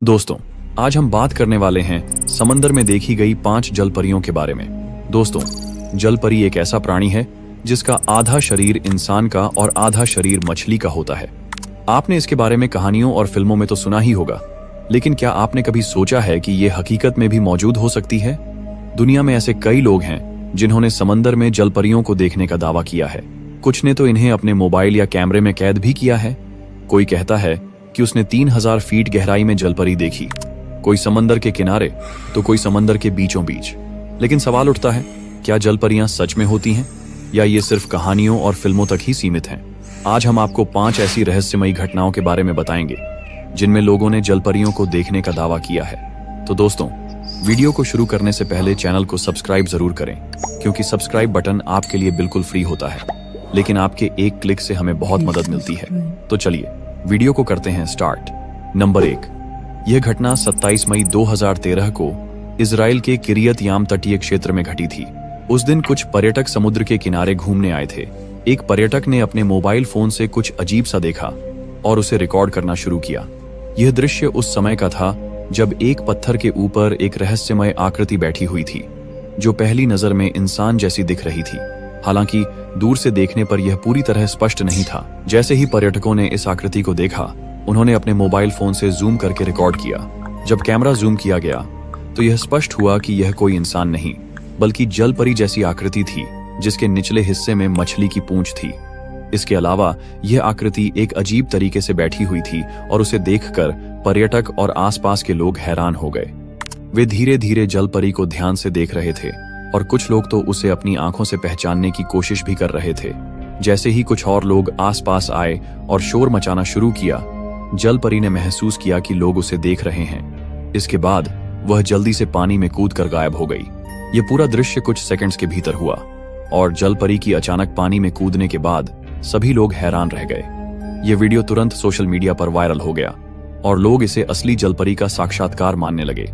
दोस्तों, आज हम बात करने वाले हैं समंदर में देखी गई 5 जल परियों के बारे में। दोस्तों, जल परी एक ऐसा प्राणी है जिसका आधा शरीर इंसान का और आधा शरीर मछली का होता है। आपने इसके बारे में कहानियों और फिल्मों में तो सुना ही होगा, लेकिन क्या आपने कभी सोचा है कि ये हकीकत में भी मौजूद हो सकती है? दुनिया में ऐसे कई लोग हैं जिन्होंने समंदर में जल परियों को देखने का दावा किया है। कुछ ने तो इन्हें अपने मोबाइल या कैमरे में कैद भी किया है। कोई कहता है कि उसने 3000 फीट गहराई में जलपरी देखी, कोई समंदर के किनारे तो कोई समंदर के बीचों बीच। लेकिन सवाल उठता है, क्या जलपरियां सच में होती हैं या ये सिर्फ कहानियों और फिल्मों तक ही सीमित हैं? आज हम आपको 5 ऐसी रहस्यमयी घटनाओं के बारे में बताएंगे जिनमें लोगों ने जलपरियों को देखने का दावा किया है। तो दोस्तों, वीडियो को शुरू करने से पहले चैनल को सब्सक्राइब जरूर करें, क्योंकि सब्सक्राइब बटन आपके लिए बिल्कुल फ्री होता है, लेकिन आपके एक क्लिक से हमें बहुत मदद मिलती है। तो चलिए वीडियो को करते हैं स्टार्ट। नंबर 1, यह घटना 27 मई 2013 को इजराइल के किरियत याम तटीय क्षेत्र में घटी थी। उस दिन कुछ पर्यटक समुद्र के किनारे घूमने आए थे। एक पर्यटक ने अपने मोबाइल फोन से कुछ अजीब सा देखा और उसे रिकॉर्ड करना शुरू किया। यह दृश्य उस समय का था जब एक पत्थर के ऊपर एक रहस्यमय आकृति बैठी हुई थी, जो पहली नजर में इंसान जैसी दिख रही थी। हालांकि दूर से देखने पर यह पूरी तरह स्पष्ट नहीं था। जैसे ही पर्यटकों ने इस आकृति को देखा, उन्होंने अपने मोबाइल फोन से जूम करके रिकॉर्ड किया। जब कैमरा जूम किया गया तो यह स्पष्ट हुआ कि यह कोई इंसान नहीं, बल्कि जल परी जैसी आकृति थी, जिसके निचले हिस्से में मछली की पूंछ थी। इसके अलावा यह आकृति एक अजीब तरीके से बैठी हुई थी और उसे देखकर पर्यटक और आसपास के लोग हैरान हो गए। वे धीरे धीरे जल परी को ध्यान से देख रहे थे और कुछ लोग तो उसे अपनी आंखों से पहचानने की कोशिश भी कर रहे थे। जैसे ही कुछ और लोग आसपास आए और शोर मचाना शुरू किया, जल परी ने महसूस किया कि लोग उसे देख रहे हैं। इसके बाद वह जल्दी से पानी में कूदकर गायब हो गई। यह पूरा दृश्य कुछ सेकंड्स के भीतर हुआ और जल परी की अचानक पानी में कूदने के बाद सभी लोग हैरान रह गए। यह वीडियो तुरंत सोशल मीडिया पर वायरल हो गया और लोग इसे असली जल परी का साक्षात्कार मानने लगे।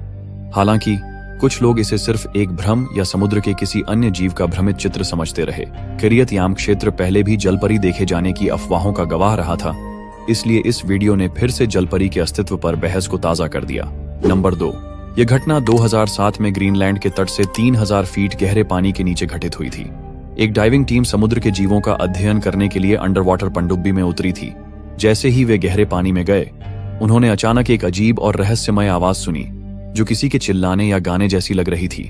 हालांकि कुछ लोग इसे सिर्फ एक भ्रम या समुद्र के किसी अन्य जीव का भ्रमित चित्र समझते रहे। किरियत याम क्षेत्र पहले भी जलपरी देखे जाने की अफवाहों का गवाह रहा था, इसलिए इस वीडियो ने फिर से जलपरी के अस्तित्व पर बहस को ताजा कर दिया। नंबर 2, यह घटना 2007 में ग्रीनलैंड के तट से 3000 फीट गहरे पानी के नीचे घटित हुई थी। एक डाइविंग टीम समुद्र के जीवों का अध्ययन करने के लिए अंडर वाटर पनडुब्बी में उतरी थी। जैसे ही वे गहरे पानी में गए, उन्होंने अचानक एक अजीब और रहस्यमय आवाज सुनी, जो किसी के चिल्लाने या गाने जैसी लग रही थी।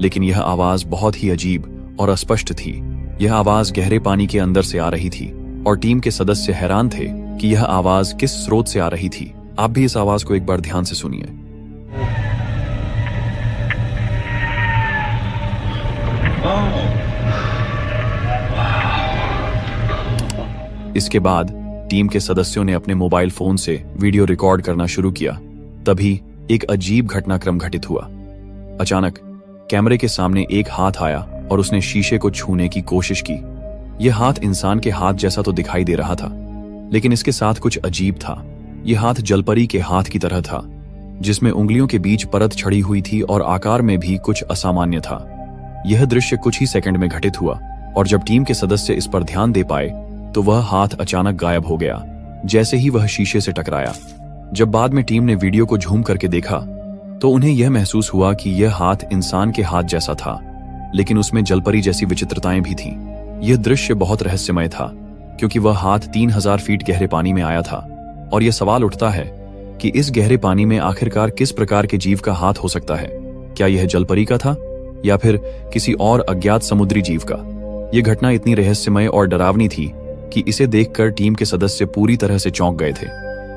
लेकिन यह आवाज बहुत ही अजीब और अस्पष्ट थी। यह आवाज गहरे पानी के अंदर से आ रही थी और टीम के सदस्य हैरान थे कि यह आवाज किस स्रोत से आ रही थी। आप भी इस आवाज को एक बार ध्यान से सुनिए। इसके बाद टीम के सदस्यों ने अपने मोबाइल फोन से वीडियो रिकॉर्ड करना शुरू किया। तभी एक अजीब घटनाक्रम घटित हुआ। अचानक कैमरे के सामने एक हाथ आया और उसने शीशे को छूने की कोशिश की। यह हाथ इंसान के हाथ जैसा तो दिखाई दे रहा था, लेकिन इसके साथ कुछ अजीब था। यह हाथ जलपरी के हाथ की तरह था, जिसमें उंगलियों के बीच परत छड़ी हुई थी और आकार में भी कुछ असामान्य था। यह दृश्य कुछ ही सेकंड में घटित हुआ और जब टीम के सदस्य इस पर ध्यान दे पाए तो वह हाथ अचानक गायब हो गया, जैसे ही वह शीशे से टकराया। जब बाद में टीम ने वीडियो को झूम करके देखा तो उन्हें यह महसूस हुआ कि यह हाथ इंसान के हाथ जैसा था, लेकिन उसमें जलपरी जैसी विचित्रताएं भी थीं। यह दृश्य बहुत रहस्यमय था, क्योंकि वह हाथ 3000 फीट गहरे पानी में आया था और यह सवाल उठता है कि इस गहरे पानी में आखिरकार किस प्रकार के जीव का हाथ हो सकता है। क्या यह जलपरी का था या फिर किसी और अज्ञात समुद्री जीव का? यह घटना इतनी रहस्यमय और डरावनी थी कि इसे देखकर टीम के सदस्य पूरी तरह से चौंक गए थे।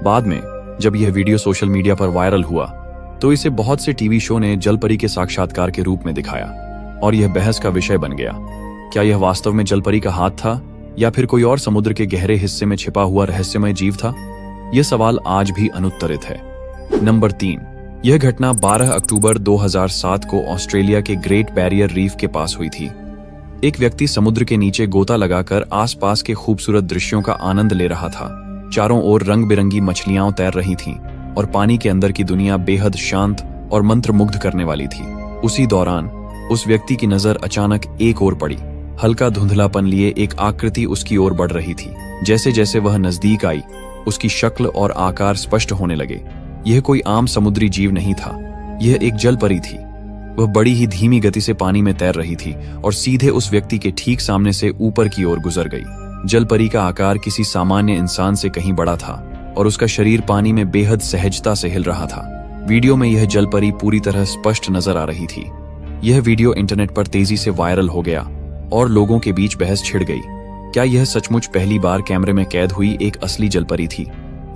बाद में जब यह वीडियो सोशल मीडिया पर वायरल हुआ तो इसे बहुत से टीवी शो ने जलपरी के साक्षात्कार के रूप में दिखाया और यह बहस का विषय बन गया। क्या यह वास्तव में जलपरी का हाथ था या फिर कोई और समुद्र के गहरे हिस्से में छिपा हुआ रहस्यमय जीव था? यह सवाल आज भी अनुत्तरित है। नंबर 3, यह घटना 12 अक्टूबर 2007 को ऑस्ट्रेलिया के ग्रेट बैरियर रीफ के पास हुई थी। एक व्यक्ति समुद्र के नीचे गोता लगाकर आसपास के खूबसूरत दृश्यों का आनंद ले रहा था। चारों ओर रंग बिरंगी मछलियां तैर रही थीं और पानी के अंदर की दुनिया बेहद शांत और मंत्रमुग्ध करने वाली थी। उसी दौरान उस व्यक्ति की नजर अचानक एक ओर पड़ी। हल्का धुंधलापन लिए एक आकृति उसकी ओर बढ़ रही थी। जैसे जैसे वह नजदीक आई, उसकी शक्ल और आकार स्पष्ट होने लगे। यह कोई आम समुद्री जीव नहीं था, यह एक जल परी थी। वह बड़ी ही धीमी गति से पानी में तैर रही थी और सीधे उस व्यक्ति के ठीक सामने से ऊपर की ओर गुजर गई। जल परी का आकार किसी सामान्य इंसान से कहीं बड़ा था और उसका शरीर पानी में बेहद सहजता से हिल रहा था। वीडियो में यह जल परी पूरी तरह स्पष्ट नजर आ रही थी। यह वीडियो इंटरनेट पर तेजी से वायरल हो गया और लोगों के बीच बहस छिड़ गई। क्या यह सचमुच पहली बार कैमरे में कैद हुई एक असली जलपरी थी?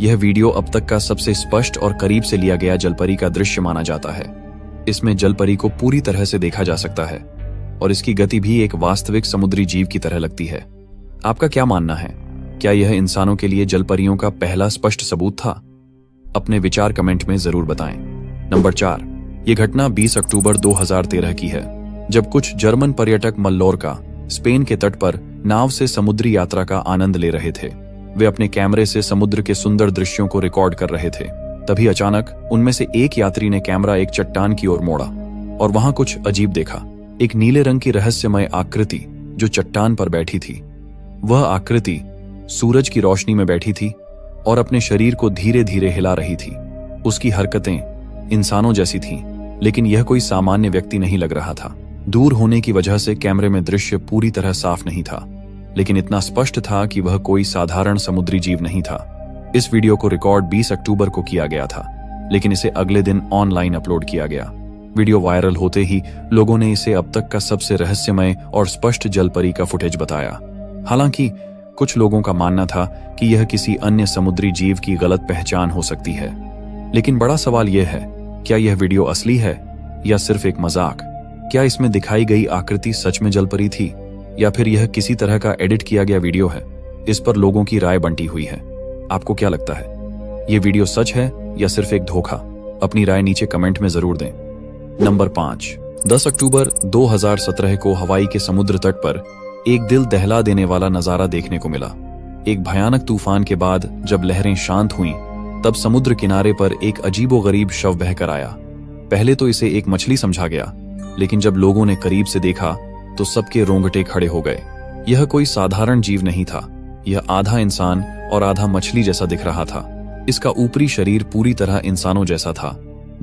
यह वीडियो अब तक का सबसे स्पष्ट और करीब से लिया गया जलपरी का दृश्य माना जाता है। इसमें जलपरी को पूरी तरह से देखा जा सकता है और इसकी गति भी एक वास्तविक समुद्री जीव की तरह लगती है। आपका क्या मानना है? क्या यह इंसानों के लिए जलपरियों का पहला स्पष्ट सबूत था? अपने विचार कमेंट में जरूर बताएं। नंबर 4, यह घटना 20 अक्टूबर 2013 की है, जब कुछ जर्मन पर्यटक मल्लोर्का, स्पेन के तट पर नाव से समुद्री यात्रा का आनंद ले रहे थे। वे अपने कैमरे से समुद्र के सुंदर दृश्यों को रिकॉर्ड कर रहे थे। तभी अचानक उनमें से एक यात्री ने कैमरा एक चट्टान की ओर मोड़ा और वहां कुछ अजीब देखा। एक नीले रंग की रहस्यमय आकृति जो चट्टान पर बैठी थी। वह आकृति सूरज की रोशनी में बैठी थी और अपने शरीर को धीरे धीरे हिला रही थी। उसकी हरकतें इंसानों जैसी थीं, लेकिन यह कोई सामान्य व्यक्ति नहीं लग रहा था। दूर होने की वजह से कैमरे में दृश्य पूरी तरह साफ नहीं था, लेकिन इतना स्पष्ट था कि वह कोई साधारण समुद्री जीव नहीं था। इस वीडियो को रिकॉर्ड 20 अक्टूबर को किया गया था, लेकिन इसे अगले दिन ऑनलाइन अपलोड किया गया। वीडियो वायरल होते ही लोगों ने इसे अब तक का सबसे रहस्यमय और स्पष्ट जलपरी का फुटेज बताया। हालांकि कुछ लोगों का मानना था कि यह किसी अन्य समुद्री जीव की गलत पहचान हो सकती है। लेकिन बड़ा सवाल यह है, क्या यह वीडियो असली है या सिर्फ एक मजाक? क्या इसमें दिखाई गई आकृति सच में जलपरी थी या फिर यह किसी तरह का एडिट किया गया वीडियो है? इस पर लोगों की राय बंटी हुई है। आपको क्या लगता है, यह वीडियो सच है या सिर्फ एक धोखा? अपनी राय नीचे कमेंट में जरूर दें। नंबर 5, 10 अक्टूबर 2017 को हवाई के समुद्र तट पर एक दिल दहला देने वाला नजारा देखने को मिला। एक भयानक तूफान के बाद जब लहरें शांत हुईं, तब समुद्र किनारे पर एक अजीबोगरीब शव बहकर आया। पहले तो इसे एक मछली समझा गया, लेकिन जब लोगों ने करीब से देखा तो सबके रोंगटे खड़े हो गए। यह कोई साधारण जीव नहीं था, यह आधा इंसान और आधा मछली जैसा दिख रहा था। इसका ऊपरी शरीर पूरी तरह इंसानों जैसा था।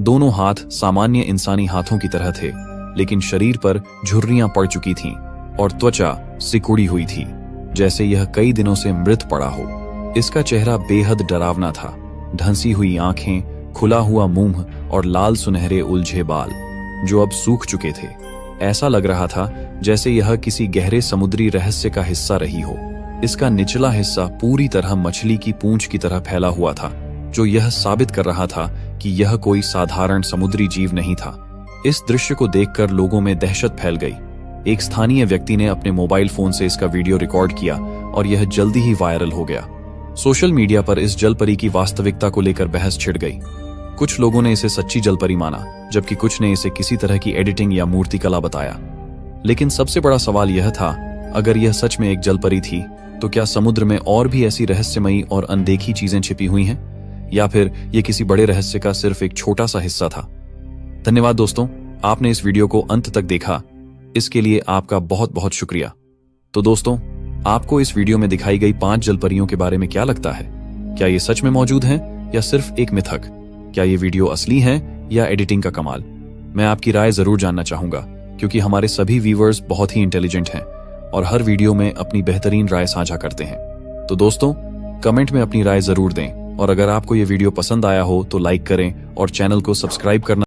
दोनों हाथ सामान्य इंसानी हाथों की तरह थे, लेकिन शरीर पर झुर्रियां पड़ चुकी थीं और त्वचा सिकुड़ी हुई थी, जैसे यह कई दिनों से मृत पड़ा हो। इसका चेहरा बेहद डरावना था। ढंसी हुई आंखें, खुला हुआ मुंह और लाल सुनहरे उलझे बाल जो अब सूख चुके थे। ऐसा लग रहा था जैसे यह किसी गहरे समुद्री रहस्य का हिस्सा रही हो। इसका निचला हिस्सा पूरी तरह मछली की पूंछ की तरह फैला हुआ था, जो यह साबित कर रहा था कि यह कोई साधारण समुद्री जीव नहीं था। इस दृश्य को देखकर लोगों में दहशत फैल गई। एक स्थानीय व्यक्ति ने अपने मोबाइल फोन से इसका वीडियो रिकॉर्ड किया और यह जल्दी ही वायरल हो गया। सोशल मीडिया पर इस जलपरी की वास्तविकता को लेकर बहस छिड़ गई। कुछ लोगों ने इसे सच्ची जलपरी माना, जबकि कुछ ने इसे किसी तरह की एडिटिंग या मूर्तिकला बताया। लेकिन सबसे बड़ा सवाल यह था, अगर यह सच में एक जलपरी थी, तो क्या समुद्र में और भी ऐसी रहस्यमयी और अनदेखी चीजें छिपी हुई हैं, या फिर यह किसी बड़े रहस्य का सिर्फ एक छोटा सा हिस्सा था? धन्यवाद दोस्तों, आपने इस वीडियो को अंत तक देखा, इसके लिए आपका बहुत बहुत शुक्रिया। तो दोस्तों, आपको इस वीडियो में दिखाई गई 5 जलपरियों के बारे में क्या लगता है? क्या ये सच में मौजूद हैं या सिर्फ एक मिथक? क्या ये वीडियो असली है या एडिटिंग का कमाल? मैं आपकी राय जरूर जानना चाहूंगा, क्योंकि हमारे सभी व्यूअर्स बहुत ही इंटेलिजेंट हैं और हर वीडियो में अपनी बेहतरीन राय साझा करते हैं। तो दोस्तों, कमेंट में अपनी राय जरूर दें और अगर आपको ये वीडियो पसंद आया हो तो लाइक करें और चैनल को सब्सक्राइब करना